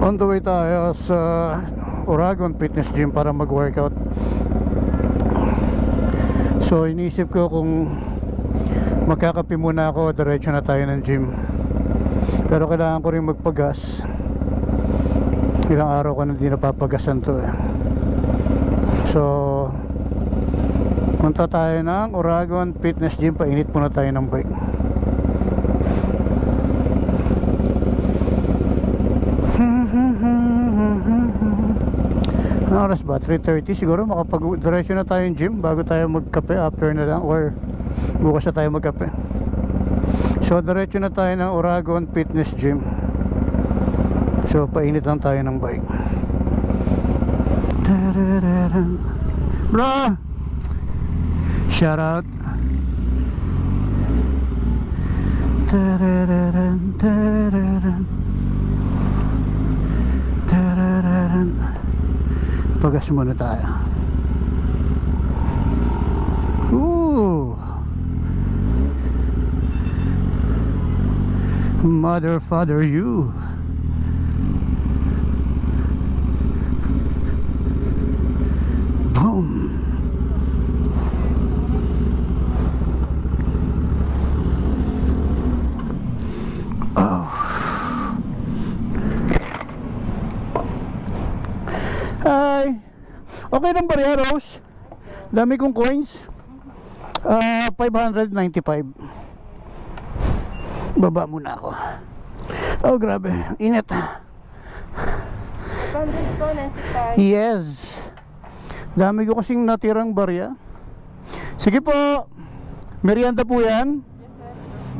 On the way tayo sa Oragon Fitness Gym para mag-workout. So iniisip ko kung magkakape muna ako, diretso na tayo ng gym. Pero kailangan ko rin magpagas. Ilang araw ko na hindi napapagasan to eh. So punta tayo ng Oragon Fitness Gym. Painit muna tayo ng bike. Ano oras ba? 3:30 siguro. Makapag-diretso na tayo yung gym bago tayo magkape after na lang, or bukas na tayo magkape. So diretso na tayo ng Oragon Fitness Gym. So painit lang tayo ng bike. Bro, shout out. Pagas muna tayo. Ooh. Mother, father, you. Boom. Oh. Hi. Okay lang ba rin, Rose? Dami kong coins. 595. Baba muna ako. Oh, grabe. Init. Yes. Dami ko kasing natirang barya. Sige po. Merienda po yan.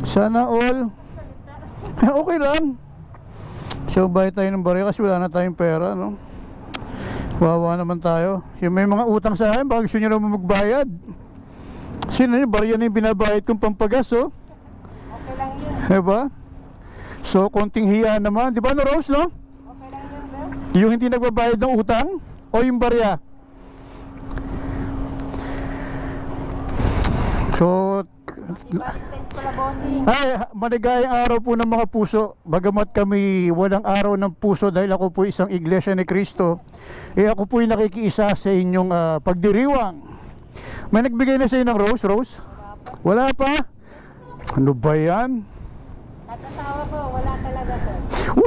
Sana all. Okay lang. So, bayad tayo ng barya kasi wala na tayong pera, no? Wawa naman tayo. Yung may mga utang sa akin, baka gusto nyo naman magbayad. Sino yun? Barya na yung binabayad kong pampagas, oh. Okay lang yun. Diba? So, konting hiya naman. Diba, no, Rose, no? Okay lang yun, bro. Yung hindi nagbabayad ng utang o yung barya. So, ay, maligayang araw po ng mga puso. Bagamat kami walang araw ng puso dahil ako po isang iglesia ni Cristo, ako po yung nakikiisa sa inyong pagdiriwang. May nagbigay na sa inyo ng rose, Rose? Wala pa? Ano ba yan? At asawa ko, wala talaga po.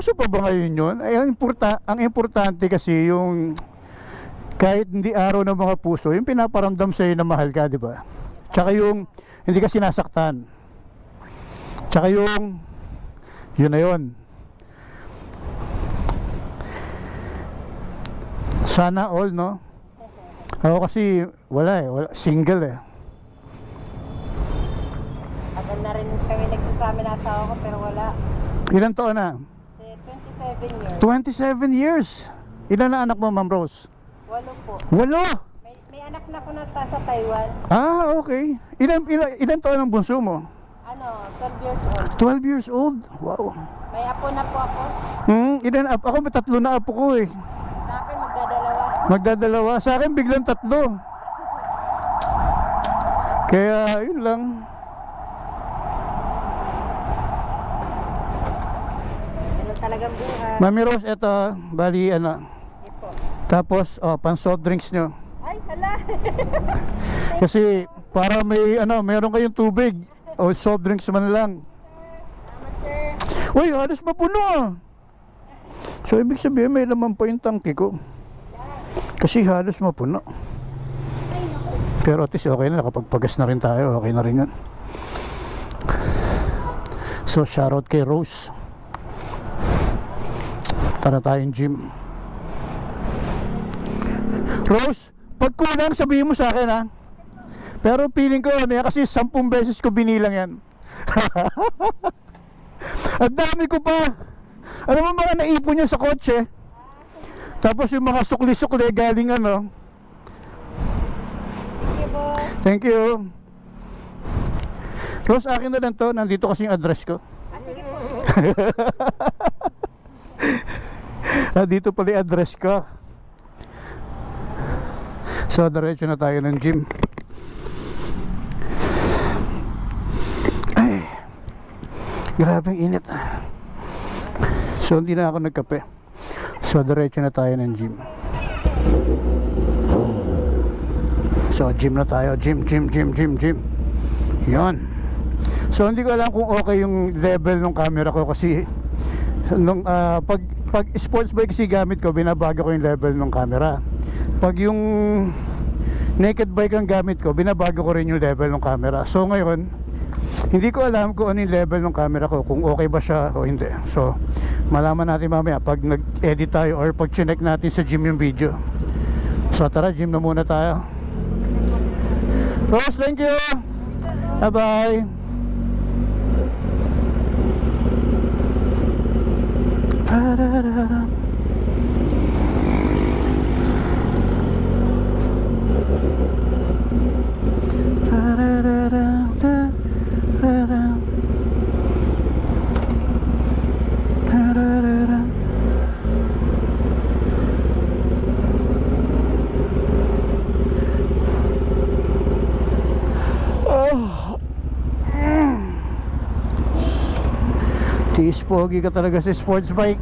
Uso pa ba ngayon yun? Ay, ang importante kasi yung kahit hindi araw ng mga puso, yung pinaparamdam sa iyo na mahal ka, di ba? Tsaka yung hindi ka sinasaktan. Tsaka yung yun na yun. Sana all, no? Ako kasi wala single eh. Agad na rin kami nagsasama na asawa ko pero wala. Ilang taon na? 27 years. 27 years. Ilan na anak mo, Ma'am Rose? 8 po. 8? May anak na ko na sa Taiwan. Ah, okay. Ilan taon ang bunso mo? Ano, 12 years old. 12 years old? Wow. May apo na po ako. Ilan apo? Ako may 3 na apo ko eh. Sa akin magdadalawa. Magdadalawa. Sa akin biglang 3. Kaya yun lang. Ano talagang buhay. Mami Rose, eto bali ano. Ito. Tapos pan soft drinks nyo. Ay, hala. Kasi para may meron kayong tubig o soft drinks man lang. Salamat, sir. Uy, halos mapuno ah. So ibig sabihin may laman pa yung tangke ko. Kasi halos mapuno. Pero at least okay na, nakapagpagas na rin tayo. Okay na rin yun. So shoutout kay Rose. Tara tayong gym. Rose, pag kulang sabihin mo sa akin ha. Pero feeling ko kasi 10 beses ko binilang yan. At dami ko pa. Ano mo mga naipon niya sa kotse. Tapos yung mga sukli-sukli galing ano. Thank you. Rose, akin na lang to. Nandito kasi yung address ko. Sige po. Nandito pala yung address ko. So diretso na tayo ng gym. Ay, grabe ang init. So hindi na ako nagkape. So diretso na tayo ng gym. So gym na tayo, gym. Yun. So hindi ko alam kung okay yung level ng camera ko kasi nung pag sports bike kasi gamit ko, binabago ko yung level ng camera. Pag yung naked bike ang gamit ko, binabago ko rin yung level ng camera. So ngayon, hindi ko alam kung ano yung level ng camera ko, kung okay ba siya o hindi. So malaman natin mamaya pag nag-edit tayo or pag chinek natin sa gym yung video. So tara, gym na muna tayo. Rose, thank you. Bye bye. Tiis pogi ka talaga sa sports bike.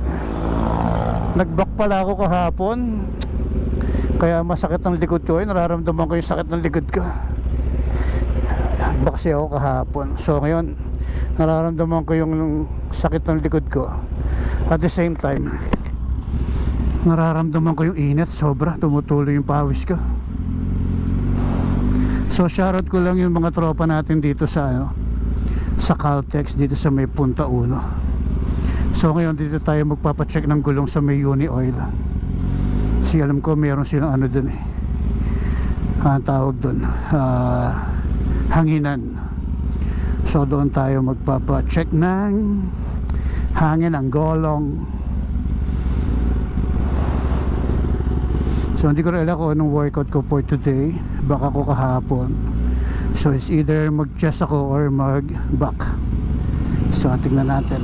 Nag-back pala ako kahapon, kaya masakit ang likod ko. Nararamdaman ko yung sakit ng likod ko. Nag-back kasi ako kahapon. So ngayon, nararamdaman ko yung sakit ng likod ko. At the same time, nararamdaman ko yung init. Sobra, tumutuloy yung pawis ko. So shoutout ko lang yung mga tropa natin dito sa sa Caltex, dito sa may Punta Uno. So ngayon dito tayo magpapacheck ng gulong sa may Uni Oil. Kasi alam ko meron silang ano dun ang tawag dun, hanginan. So doon tayo magpapacheck ng hangin ng gulong. So hindi ko rin alam kung anong workout ko for today. Baka ko kahapon. So it's either mag-chest ako or mag-back. So tingnan natin.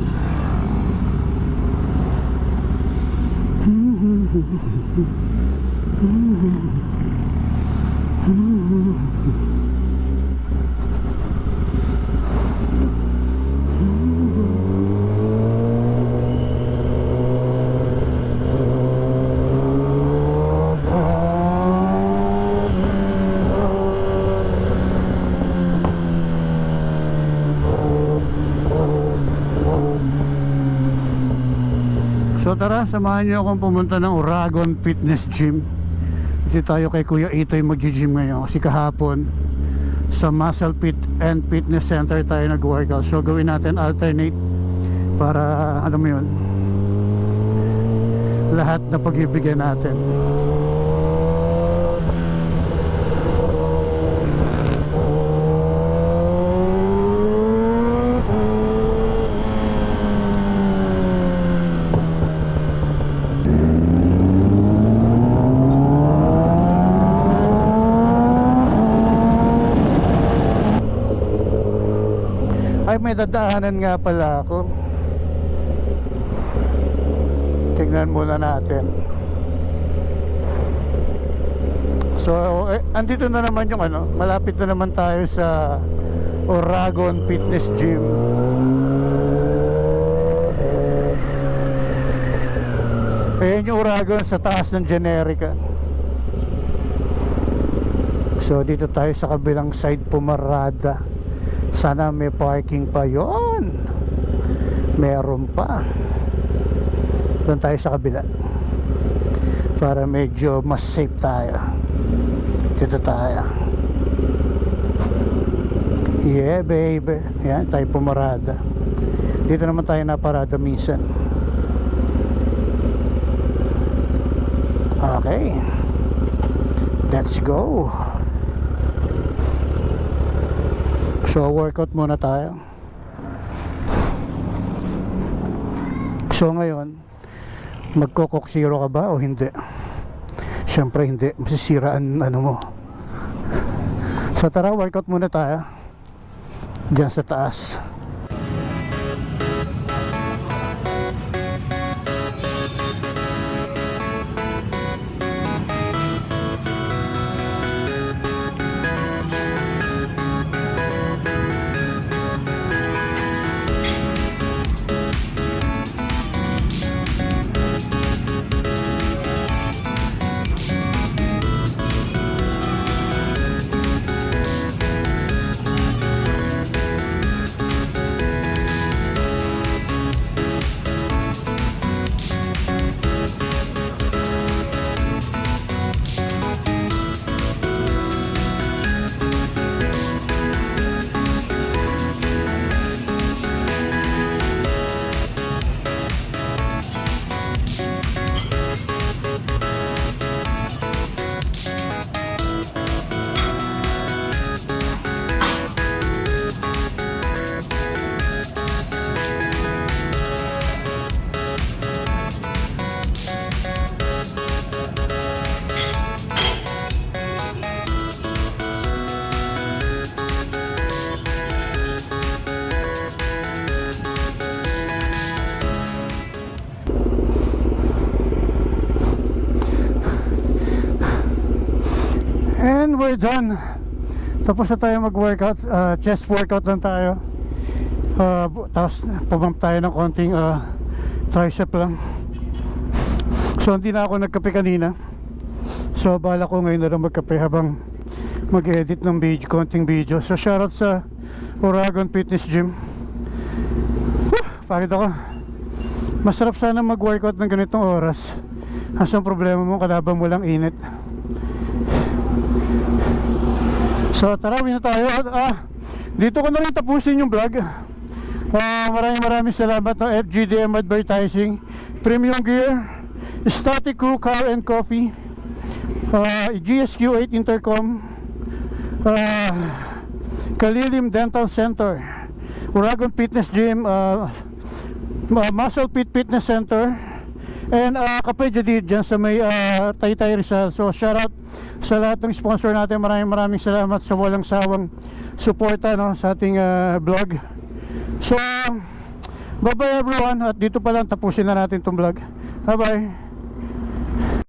So tara, samahan nyo akong pumunta ng Uragon Fitness Gym. Dito tayo kay Kuya Itoy mag-gym ngayon. Kasi kahapon sa Muscle Fit and Fitness Center tayo nag-workout. So gawin natin alternate para ano mo yun, lahat na pagbibigyan natin. Ay, may dadaanan nga pala ako. Tingnan muna natin. So, andito na naman yung malapit na naman tayo sa Uragon Fitness Gym. Ayan yung Uragon sa taas ng Generica. So, dito tayo sa kabilang side, pumarada. Sana may parking pa yon. Meron pa. Doon tayo sa kabila para medyo mas safe tayo. Dito tayo. Yeah baby. Yan, tayo pumarada. Dito naman tayo naparada minsan. Okay, let's go. So workout muna tayo. So ngayon, magko-coke zero ka ba o hindi? Siyempre hindi, masisiraan ano mo. So tara, workout muna tayo diyan sa taas. we're done. Tapos na tayo mag-workout. Chest workout lang tayo. Tapos pumamp tayo ng konting tricep lang. So hindi na ako nagkape kanina. So bala ko ngayon na lang magkape habang mag-edit ng video, konting video. So shoutout sa Oragon Fitness Gym. Pagod ako. Masarap sana mag-workout ng ganitong oras. Ang problema mo, kalaban mo lang init. So tara, na tayo. Dito ko na rin tapusin yung vlog. Maraming salamat ng FGDM Advertising, Premium Gear, Static Crew Car and Coffee, GSQ8 Intercom, Kalilim Dental Center, Oragon Fitness Gym, Muscle Fit Fitness Center, and Cafe Jadid dyan sa may Taytay Rizal. So shoutout sa lahat ng sponsor natin. Maraming salamat sa walang sawang suporta, no, sa ating vlog. So bye bye everyone, at dito pa lang tapusin na natin tong vlog. Bye bye.